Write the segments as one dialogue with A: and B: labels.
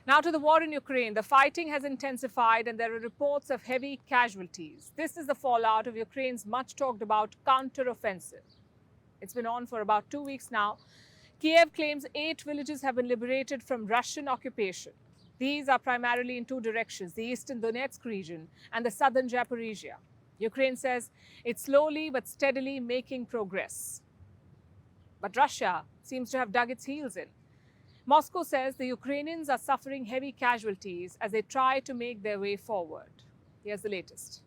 A: Now to the war in Ukraine. The fighting has intensified and there are reports of heavy casualties. This is the fallout of Ukraine's much talked about counter-offensive. It's been on for about 2 weeks now. Kiev claims 8 villages have been liberated from Russian occupation. These are primarily in two directions, the eastern Donetsk region and the southern Zaporizhia. Ukraine says it's slowly but steadily making progress. But Russia seems to have dug its heels in. Moscow says the Ukrainians are suffering heavy casualties as they try to make their way forward. Here's the latest.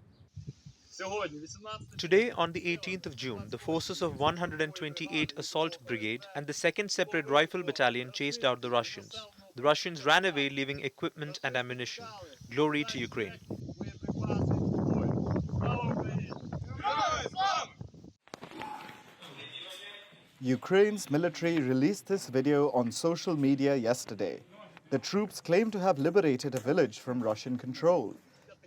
B: Today, on the 18th of June, the forces of 128th Assault Brigade and the 2nd Separate Rifle Battalion chased out the Russians. The Russians ran away, leaving equipment and ammunition. Glory to Ukraine.
C: Ukraine's military released this video on social media yesterday. The troops claim to have liberated a village from Russian control.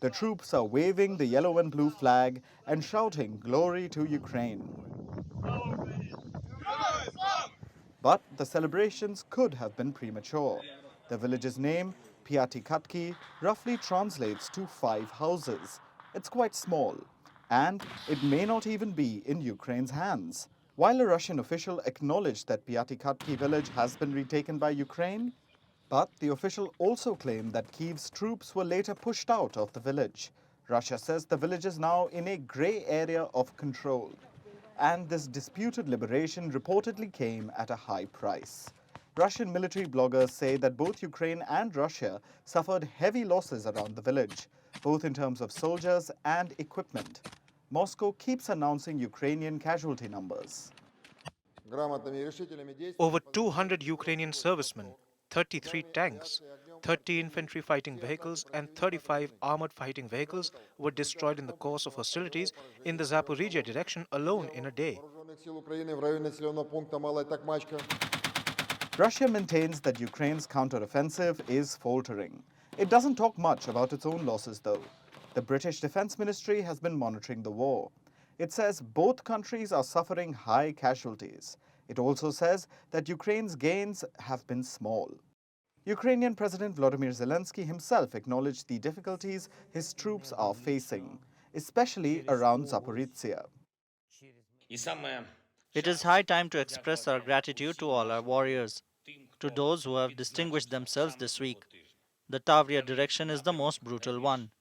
C: The troops are waving the yellow and blue flag and shouting glory to Ukraine. But the celebrations could have been premature. The village's name, Piatikatki, roughly translates to 5 houses. It's quite small, and it may not even be in Ukraine's hands. While a Russian official acknowledged that Piatikatki village has been retaken by Ukraine, but the official also claimed that Kyiv's troops were later pushed out of the village. Russia says the village is now in a grey area of control. And this disputed liberation reportedly came at a high price. Russian military bloggers say that both Ukraine and Russia suffered heavy losses around the village, both in terms of soldiers and equipment. Moscow keeps announcing Ukrainian casualty numbers.
B: Over 200 Ukrainian servicemen, 33 tanks, 30 infantry fighting vehicles, and 35 armored fighting vehicles were destroyed in the course of hostilities in the Zaporizhia direction alone in a day.
C: Russia maintains that Ukraine's counteroffensive is faltering. It doesn't talk much about its own losses, though. The British Defence Ministry has been monitoring the war. It says both countries are suffering high casualties. It also says that Ukraine's gains have been small. Ukrainian President Volodymyr Zelensky himself acknowledged the difficulties his troops are facing, especially around Zaporizhia.
D: It is high time to express our gratitude to all our warriors, to those who have distinguished themselves this week. The Tavria direction is the most brutal one.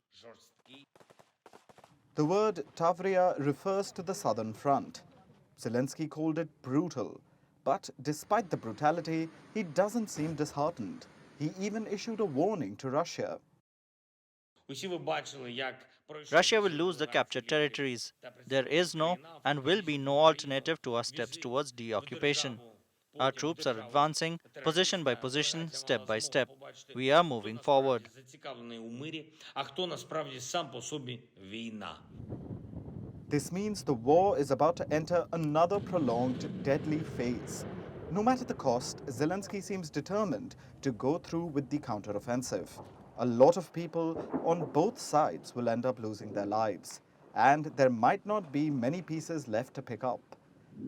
C: The word Tavria refers to the southern front. Zelensky called it brutal, but despite the brutality, he doesn't seem disheartened. He even issued a warning to Russia.
D: Russia will lose the captured territories. There is no and will be no alternative to our steps towards deoccupation. Our troops are advancing, position by position, step by step. We are moving forward.
C: This means the war is about to enter another prolonged, deadly phase. No matter the cost, Zelensky seems determined to go through with the counteroffensive. A lot of people on both sides will end up losing their lives, and there might not be many pieces left to pick up.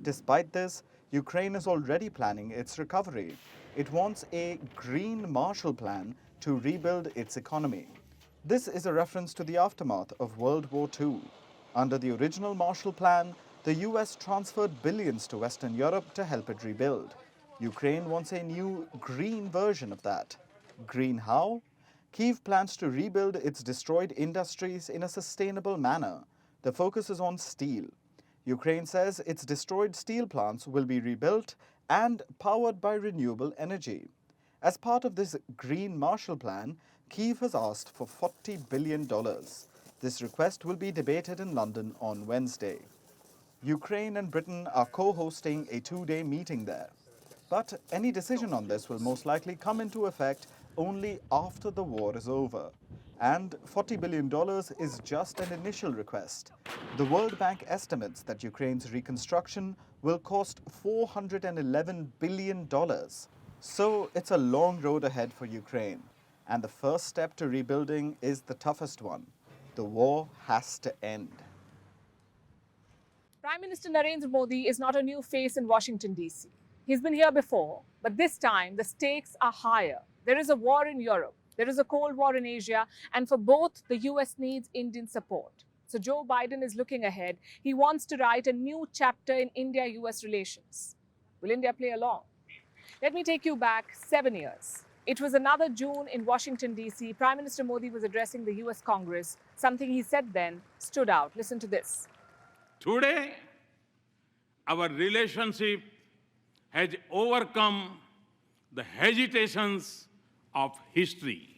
C: Despite this, Ukraine is already planning its recovery. It wants a green Marshall Plan to rebuild its economy. This is a reference to the aftermath of World War II. Under the original Marshall Plan, the US transferred billions to Western Europe to help it rebuild. Ukraine wants a new green version of that. Green how? Kyiv plans to rebuild its destroyed industries in a sustainable manner. The focus is on steel. Ukraine says its destroyed steel plants will be rebuilt and powered by renewable energy. As part of this Green Marshall Plan, Kyiv has asked for $40 billion. This request will be debated in London on Wednesday. Ukraine and Britain are co-hosting a 2-day meeting there. But any decision on this will most likely come into effect only after the war is over. And $40 billion is just an initial request. The World Bank estimates that Ukraine's reconstruction will cost $411 billion. So it's a long road ahead for Ukraine. And the first step to rebuilding is the toughest one. The war has to end.
A: Prime Minister Narendra Modi is not a new face in Washington, D.C. He's been here before, but this time the stakes are higher. There is a war in Europe. There is a Cold War in Asia. And for both, the US needs Indian support. So Joe Biden is looking ahead. He wants to write a new chapter in India-US relations. Will India play along? Let me take you back 7 years. It was another June in Washington, D.C. Prime Minister Modi was addressing the US Congress. Something he said then stood out. Listen to this.
E: Today, our relationship has overcome the hesitations of history.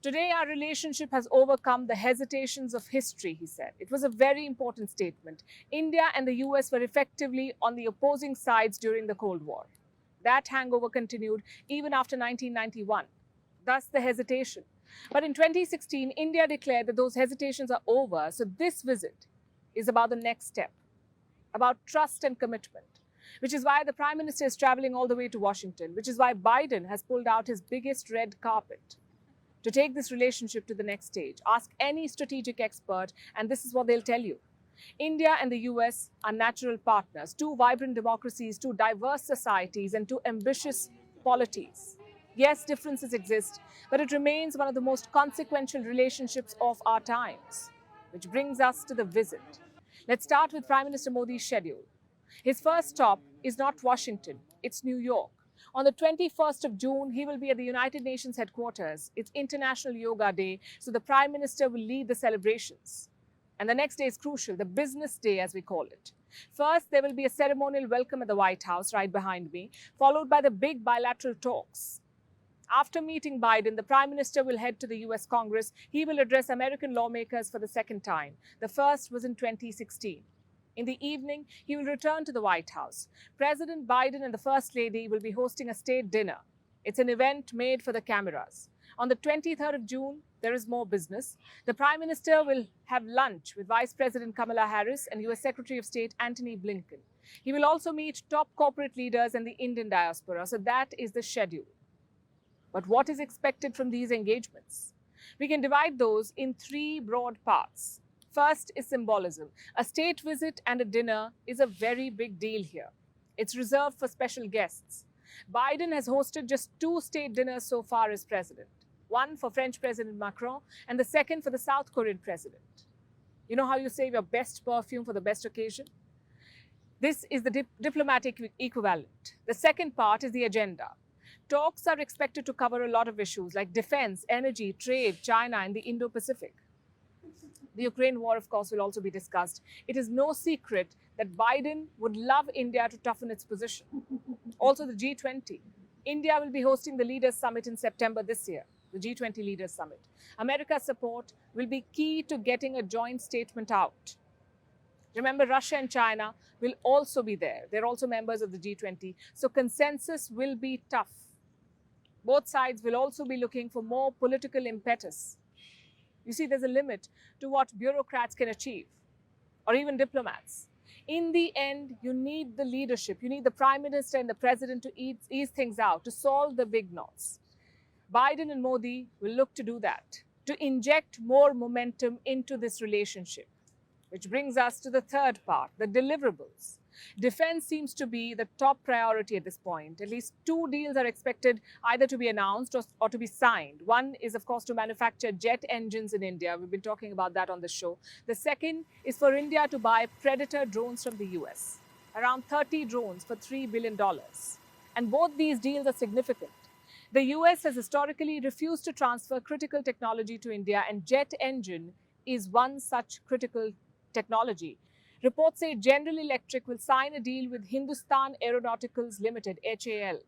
A: Today, our relationship has overcome the hesitations of history, he said. It was a very important statement. India and the US were effectively on the opposing sides during the Cold War. That hangover continued even after 1991. Thus, the hesitation. But in 2016, India declared that those hesitations are over. So this visit is about the next step, about trust and commitment, which is why the Prime Minister is traveling all the way to Washington, which is why Biden has pulled out his biggest red carpet to take this relationship to the next stage. Ask any strategic expert, and this is what they'll tell you. India and the US are natural partners, two vibrant democracies, two diverse societies, and two ambitious polities. Yes, differences exist, but it remains one of the most consequential relationships of our times, which brings us to the visit. Let's start with Prime Minister Modi's schedule. His first stop is not Washington, it's New York. On the 21st of June, he will be at the United Nations headquarters. It's International Yoga Day, so the Prime Minister will lead the celebrations. And the next day is crucial, the business day as we call it. First, there will be a ceremonial welcome at the White House right behind me, followed by the big bilateral talks. After meeting Biden, the Prime Minister will head to the US Congress. He will address American lawmakers for the second time. The first was in 2016. In the evening, he will return to the White House. President Biden and the First Lady will be hosting a state dinner. It's an event made for the cameras. On the 23rd of June, there is more business. The Prime Minister will have lunch with Vice President Kamala Harris and US Secretary of State Antony Blinken. He will also meet top corporate leaders and the Indian diaspora. So that is the schedule. But what is expected from these engagements? We can divide those in three broad parts. First is symbolism. A state visit and a dinner is a very big deal here. It's reserved for special guests. Biden has hosted just 2 state dinners so far as president. One for French President Macron and the second for the South Korean president. You know how you save your best perfume for the best occasion? This is the diplomatic equivalent. The second part is the agenda. Talks are expected to cover a lot of issues like defense, energy, trade, China, and the Indo-Pacific. The Ukraine war, of course, will also be discussed. It is no secret that Biden would love India to toughen its position. Also, the G20. India will be hosting the Leaders Summit in September this year, the G20 Leaders Summit. America's support will be key to getting a joint statement out. Remember, Russia and China will also be there. They're also members of the G20. So consensus will be tough. Both sides will also be looking for more political impetus. You see, there's a limit to what bureaucrats can achieve, or even diplomats. In the end, you need the leadership. You need the Prime Minister and the President to ease things out, to solve the big knots. Biden and Modi will look to do that, to inject more momentum into this relationship. Which brings us to the third part, the deliverables. Defense seems to be the top priority at this point. At least 2 deals are expected either to be announced or to be signed. One is, of course, to manufacture jet engines in India. We've been talking about that on the show. The second is for India to buy Predator drones from the US, around 30 drones for $3 billion. And both these deals are significant. The US has historically refused to transfer critical technology to India, and jet engine is one such critical technology. Reports say General Electric will sign a deal with Hindustan Aeronauticals Limited, HAL.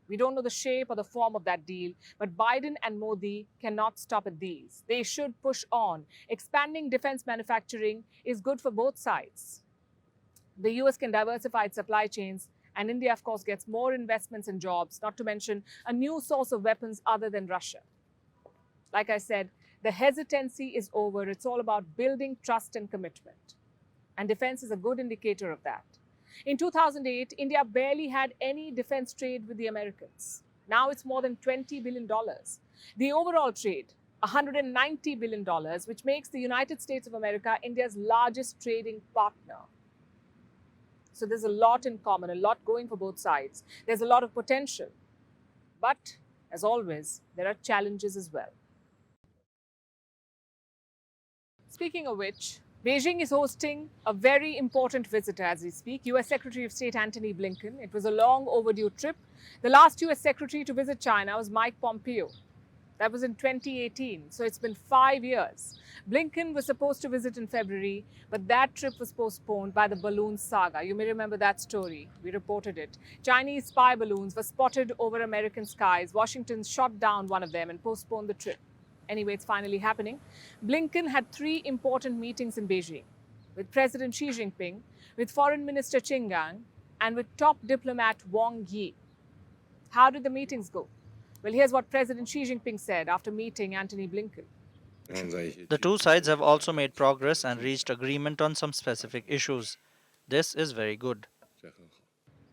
A: We don't know the shape or the form of that deal, but Biden and Modi cannot stop at these. They should push on. Expanding defense manufacturing is good for both sides. The US can diversify its supply chains, and India, of course, gets more investments and jobs, not to mention a new source of weapons other than Russia. Like I said, the hesitancy is over. It's all about building trust and commitment. And defense is a good indicator of that. In 2008, India barely had any defense trade with the Americans. Now it's more than $20 billion. The overall trade, $190 billion, which makes the United States of America India's largest trading partner. So there's a lot in common, a lot going for both sides. There's a lot of potential. But As always, there are challenges as well. Speaking of which, Beijing is hosting a very important visitor as we speak, US Secretary of State Antony Blinken. It was a long overdue trip. The last US Secretary to visit China was Mike Pompeo. That was in 2018, so it's been 5 years. Blinken was supposed to visit in February, but that trip was postponed by the balloon saga. You may remember that story. We reported it. Chinese spy balloons were spotted over American skies. Washington shot down one of them and postponed the trip. Anyway, it's finally happening. Blinken had 3 important meetings in Beijing with President Xi Jinping, with Foreign Minister Qin Gang, and with top diplomat Wang Yi. How did the meetings go? Well, here's what President Xi Jinping said after meeting Antony Blinken.
D: The two sides have also made progress and reached agreement on some specific issues. This is very good.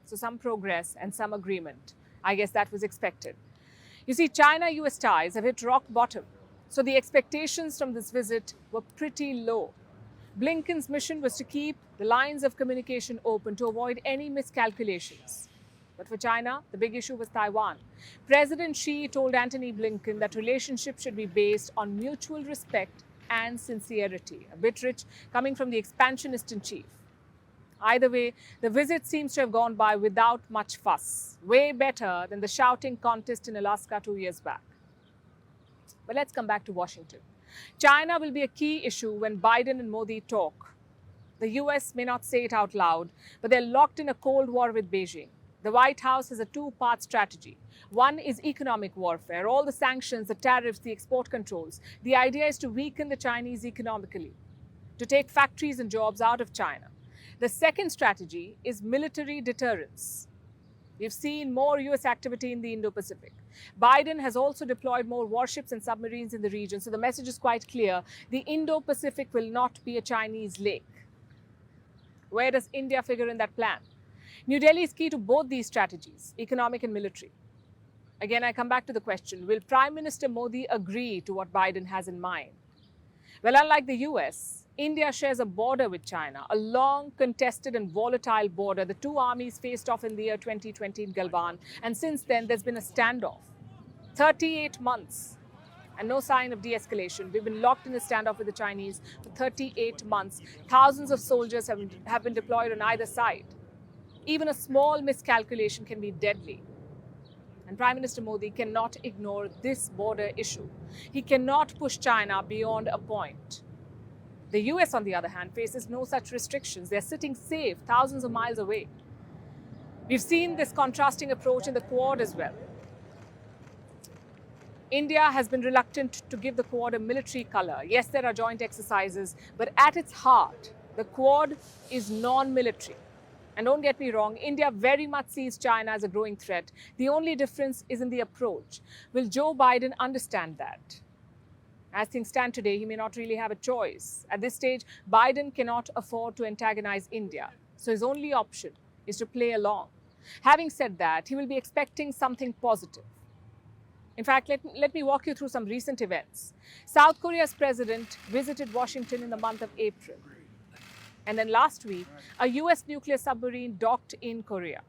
A: So some progress and some agreement. I guess that was expected. You see, China-US ties have hit rock bottom. So the expectations from this visit were pretty low. Blinken's mission was to keep the lines of communication open to avoid any miscalculations. But for China, the big issue was Taiwan. President Xi told Antony Blinken that relationships should be based on mutual respect and sincerity. A bit rich coming from the expansionist in chief. Either way, the visit seems to have gone by without much fuss. Way better than the shouting contest in Alaska 2 years back. But let's come back to Washington. China will be a key issue when Biden and Modi talk. The US may not say it out loud, but they're locked in a Cold War with Beijing. The White House has a 2-part strategy. One is economic warfare, all the sanctions, the tariffs, the export controls. The idea is to weaken the Chinese economically, to take factories and jobs out of China. The second strategy is military deterrence. We've seen more US activity in the Indo-Pacific. Biden has also deployed more warships and submarines in the region, so the message is quite clear. The Indo-Pacific will not be a Chinese lake. Where does India figure in that plan? New Delhi is key to both these strategies, economic and military. Again, I come back to the question, will Prime Minister Modi agree to what Biden has in mind? Well, unlike the US, India shares a border with China, a long, contested and volatile border. The two armies faced off in the year 2020 in Galwan, and since then there's been a standoff. 38 months and no sign of de-escalation. We've been locked in a standoff with the Chinese for 38 months. Thousands of soldiers have been deployed on either side. Even a small miscalculation can be deadly. And Prime Minister Modi cannot ignore this border issue. He cannot push China beyond a point. The US, on the other hand, faces no such restrictions. They're sitting safe, thousands of miles away. We've seen this contrasting approach in the Quad as well. India has been reluctant to give the Quad a military color. Yes, there are joint exercises, but at its heart, the Quad is non-military. And don't get me wrong, India very much sees China as a growing threat. The only difference is in the approach. Will Joe Biden understand that? As things stand today, he may not really have a choice. At this stage, Biden cannot afford to antagonize India. So his only option is to play along. Having said that, he will be expecting something positive. In fact, let me walk you through some recent events. South Korea's president visited Washington in the month of April. And then last week, a US nuclear submarine docked in Korea.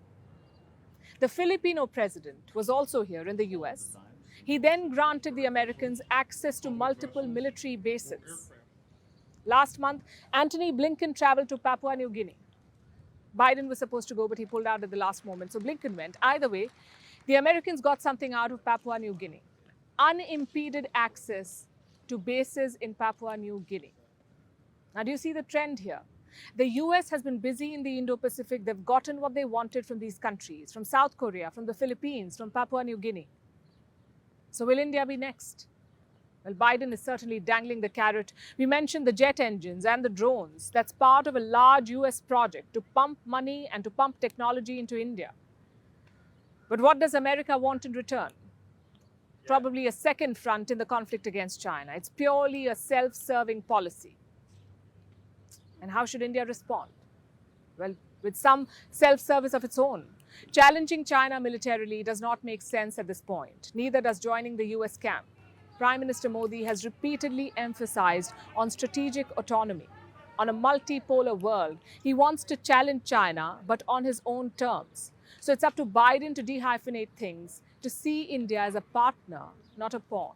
A: The Filipino president was also here in the US. He then granted the Americans access to multiple military bases. Last month, Antony Blinken traveled to Papua New Guinea. Biden was supposed to go, but he pulled out at the last moment, so Blinken went. Either way, the Americans got something out of Papua New Guinea. Unimpeded access to bases in Papua New Guinea. Now, do you see the trend here? The US has been busy in the Indo-Pacific. They've gotten what they wanted from these countries, from South Korea, from the Philippines, from Papua New Guinea. So will India be next? Well, Biden is certainly dangling the carrot. We mentioned the jet engines and the drones. That's part of a large US project to pump money and to pump technology into India. But what does America want in return? Probably a second front in the conflict against China. It's purely a self-serving policy. And how should India respond? Well, with some self-service of its own. Challenging China militarily does not make sense at this point. Neither does joining the US camp. Prime Minister Modi has repeatedly emphasized on strategic autonomy. On a multipolar world, he wants to challenge China, but on his own terms. So it's up to Biden to dehyphenate things, to see India as a partner, not a pawn.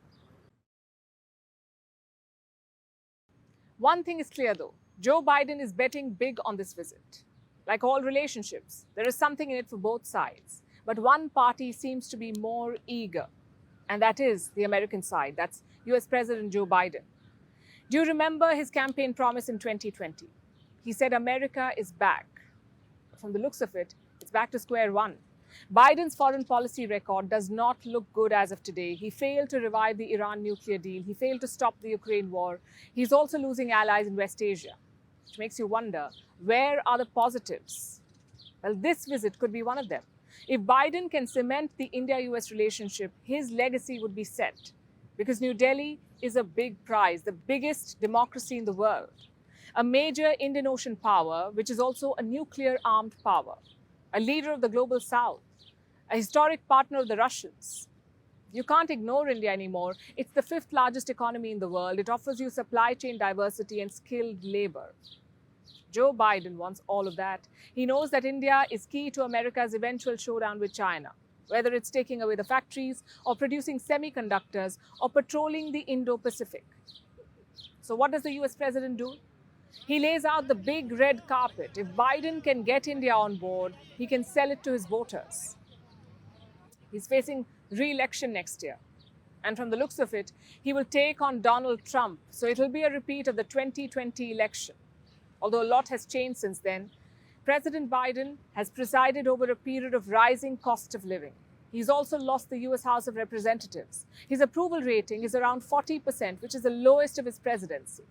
A: One thing is clear though, Joe Biden is betting big on this visit. Like all relationships, there is something in it for both sides. But one party seems to be more eager, and that is the American side. That's US President Joe Biden. Do you remember his campaign promise in 2020? He said America is back. From the looks of it, it's back to square one. Biden's foreign policy record does not look good as of today. He failed to revive the Iran nuclear deal. He failed to stop the Ukraine war. He's also losing allies in West Asia, which makes you wonder, where are the positives? Well, this visit could be one of them. If Biden can cement the India-US relationship, his legacy would be set. Because New Delhi is a big prize, the biggest democracy in the world. A major Indian Ocean power, which is also a nuclear-armed power. A leader of the global south. A historic partner of the Russians. You can't ignore India anymore. It's the 5th largest economy in the world. It offers you supply chain diversity and skilled labor. Joe Biden wants all of that. He knows that India is key to America's eventual showdown with China, whether it's taking away the factories or producing semiconductors or patrolling the Indo-Pacific. So what does the US president do? He lays out the big red carpet. If Biden can get India on board, he can sell it to his voters. He's facing re-election next year. And from the looks of it, he will take on Donald Trump. So it will be a repeat of the 2020 election. Although a lot has changed since then, President Biden has presided over a period of rising cost of living. He's also lost the US House of Representatives. His approval rating is around 40%, which is the lowest of his presidency.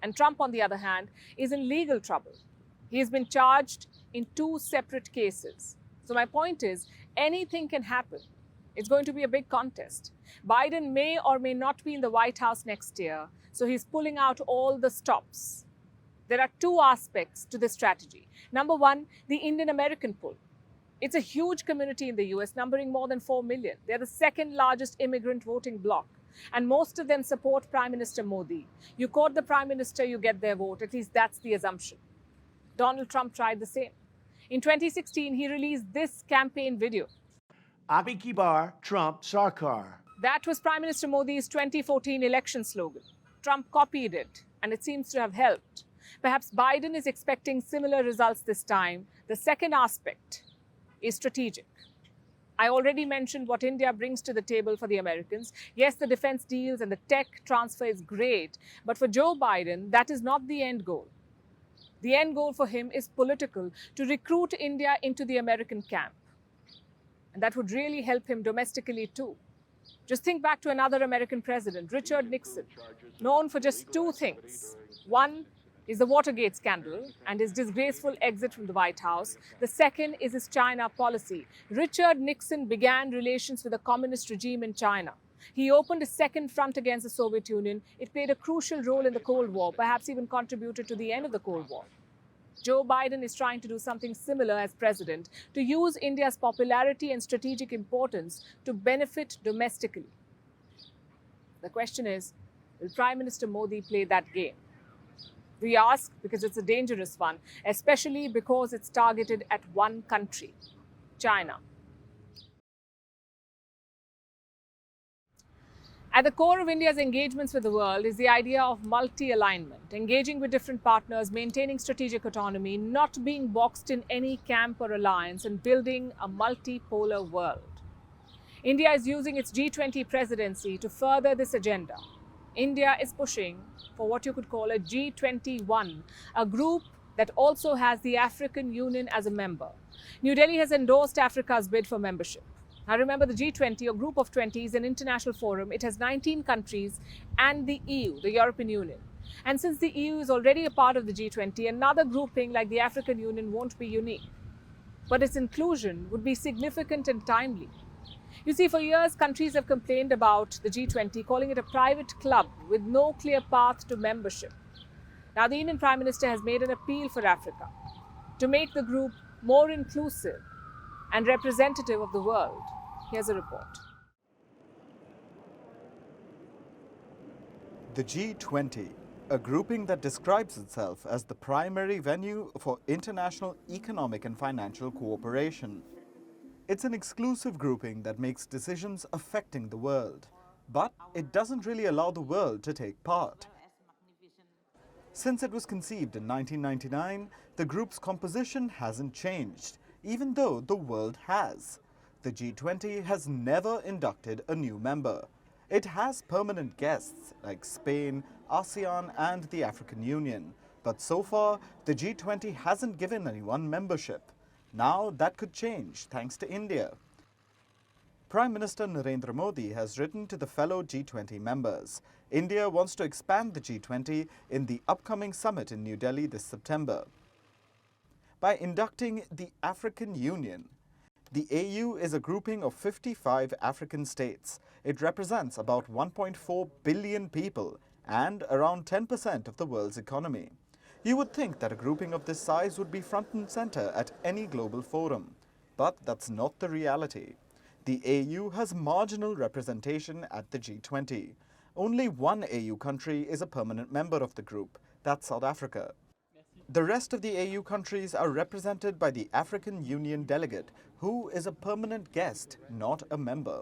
A: And Trump, on the other hand, is in legal trouble. He has been charged in 2 separate cases. So my point is, anything can happen. It's going to be a big contest. Biden may or may not be in the White House next year, so he's pulling out all the stops. There are 2 aspects to this strategy. Number one, the Indian-American pull. It's a huge community in the US, numbering more than 4 million. They're the 2nd largest immigrant voting bloc. And most of them support Prime Minister Modi. You quote the Prime Minister, you get their vote. At least that's the assumption. Donald Trump tried the same. In 2016, he released this campaign video.
F: Abhi ki baar, Trump Sarkar.
A: That was Prime Minister Modi's 2014 election slogan. Trump copied it, and it seems to have helped. Perhaps Biden is expecting similar results this time. The second aspect is strategic. I already mentioned what India brings to the table for the Americans. Yes, the defense deals and the tech transfer is great, but for Joe Biden, that is not the end goal. The end goal for him is political, to recruit India into the American camp. And that would really help him domestically too. Just think back to another American president, Richard Nixon, known for just 2 things. One is the Watergate scandal and his disgraceful exit from the White House. The second is his China policy. Richard Nixon began relations with the communist regime in China. He opened a second front against the Soviet Union. It played a crucial role in the Cold War, perhaps even contributed to the end of the Cold War. Joe Biden is trying to do something similar as president, to use India's popularity and strategic importance to benefit domestically. The question is, will Prime Minister Modi play that game? We ask because it's a dangerous one, especially because it's targeted at one country, China. At the core of India's engagements with the world is the idea of multi-alignment, engaging with different partners, maintaining strategic autonomy, not being boxed in any camp or alliance, and building a multipolar world. India is using its G20 presidency to further this agenda. India is pushing for what you could call a G21, a group that also has the African Union as a member. New Delhi has endorsed Africa's bid for membership. Now remember, the G20, or Group of 20, is an international forum. It has 19 countries and the EU, the European Union. And since the EU is already a part of the G20, another grouping like the African Union won't be unique. But its inclusion would be significant and timely. You see, for years, countries have complained about the G20, calling it a private club with no clear path to membership. Now, the Indian Prime Minister has made an appeal for Africa to make the group more inclusive and representative of the world. Here's a report.
C: The G20, a grouping that describes itself as the primary venue for international economic and financial cooperation. It's an exclusive grouping that makes decisions affecting the world, but it doesn't really allow the world to take part. Since it was conceived in 1999, the group's composition hasn't changed, even though the world has. The G20 has never inducted a new member. It has permanent guests like Spain, ASEAN and the African Union, but so far the G20 hasn't given anyone membership. Now that could change thanks to India. Prime Minister Narendra Modi has written to the fellow G20 members. India wants to expand the G20 in the upcoming summit in New Delhi this September. By inducting the African Union, the AU is a grouping of 55 African states. It represents about 1.4 billion people and around 10% of the world's economy. You would think that a grouping of this size would be front and center at any global forum, but that's not the reality. The AU has marginal representation at the G20. Only one AU country is a permanent member of the group, that's South Africa. The rest of the AU countries are represented by the African Union delegate, who is a permanent guest, not a member.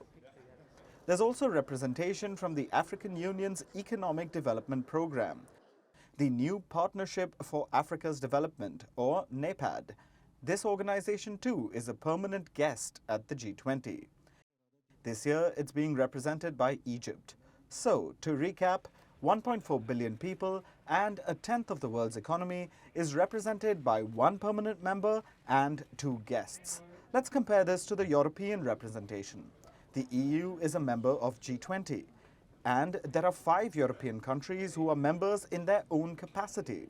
C: There's also representation from the African Union's Economic Development Program, the New Partnership for Africa's Development, or NEPAD. This organization too is a permanent guest at the G20. This year it's being represented by Egypt. So, to recap, 1.4 billion people and a tenth of the world's economy is represented by one permanent member and two guests. Let's compare this to the European representation. The EU is a member of G20, and there are 5 European countries who are members in their own capacity: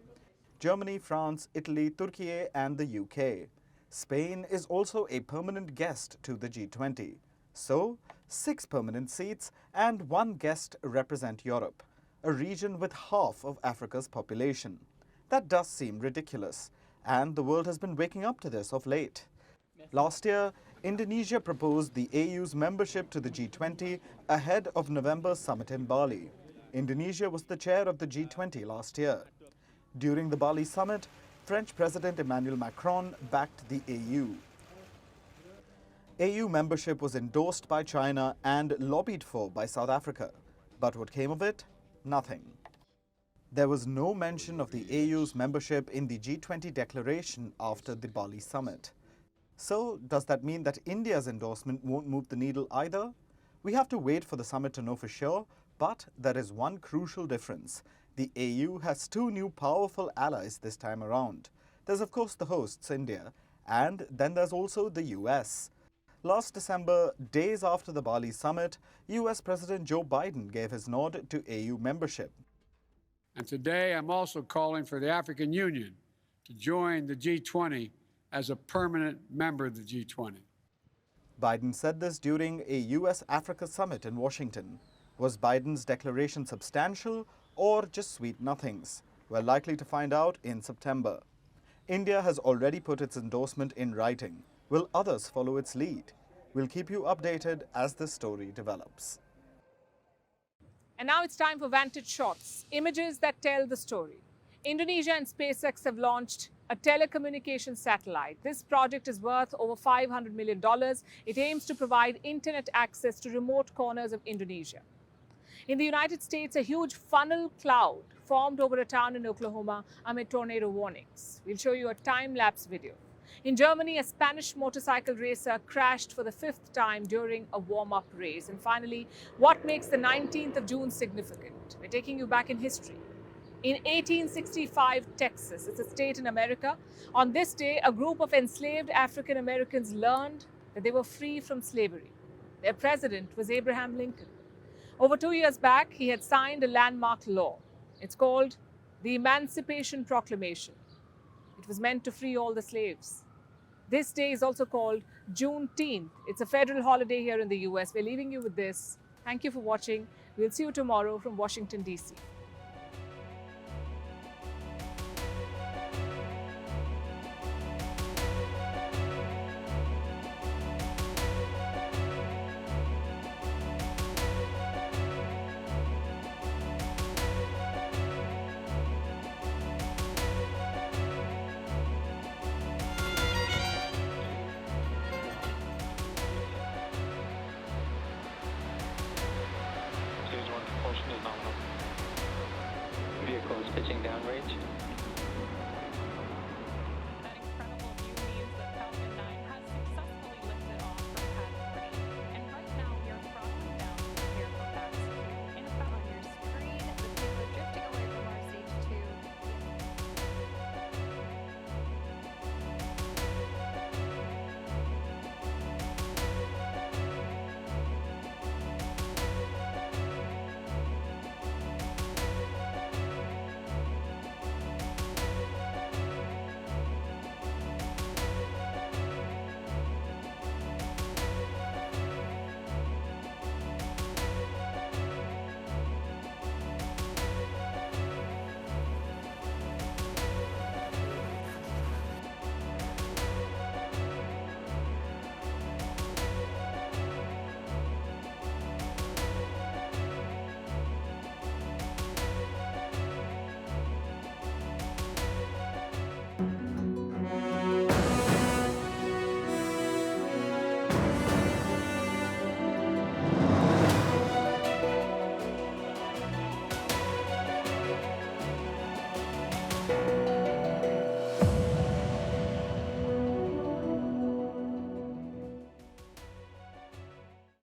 C: Germany, France, Italy, Turkey and the UK. Spain is also a permanent guest to the G20. So, 6 permanent seats and 1 guest represent Europe, a region with half of Africa's population. That does seem ridiculous, and the world has been waking up to this of late. Last year, Indonesia proposed the AU's membership to the G20 ahead of November's summit in Bali. Indonesia was the chair of the G20 last year. During the Bali summit, French President Emmanuel Macron backed the AU. AU membership was endorsed by China and lobbied for by South Africa. But what came of it? Nothing. There was no mention of the AU's membership in the G20 declaration after the Bali summit. So, does that mean that India's endorsement won't move the needle either? We have to wait for the summit to know for sure, but there is one crucial difference. The AU has 2 new powerful allies this time around. There's of course the hosts, India, and then there's also the US. Last December, days after the Bali summit, US President Joe Biden gave his nod to AU membership.
G: And today I'm also calling for the African Union to join the G20 as a permanent member of the G20.
C: Biden said this during a US-Africa summit in Washington. Was Biden's declaration substantial or just sweet nothings? We're likely to find out in September. India has already put its endorsement in writing. Will others follow its lead? We'll keep you updated as this story develops.
A: And now it's time for Vantage Shots, images that tell the story. Indonesia and SpaceX have launched a telecommunications satellite. This project is worth over $500 million. It aims to provide internet access to remote corners of Indonesia. In the United States, a huge funnel cloud formed over a town in Oklahoma amid tornado warnings. We'll show you a time-lapse video. In Germany, a Spanish motorcycle racer crashed for the 5th time during a warm-up race. And finally, what makes the 19th of June significant? We're taking you back in history. In 1865, Texas, it's a state in America, on this day, a group of enslaved African Americans learned that they were free from slavery. Their president was Abraham Lincoln. Over 2 years back, he had signed a landmark law. It's called the Emancipation Proclamation. It was meant to free all the slaves. This day is also called Juneteenth. It's a federal holiday here in the US. We're leaving you with this. Thank you for watching. We'll see you tomorrow from Washington, D.C.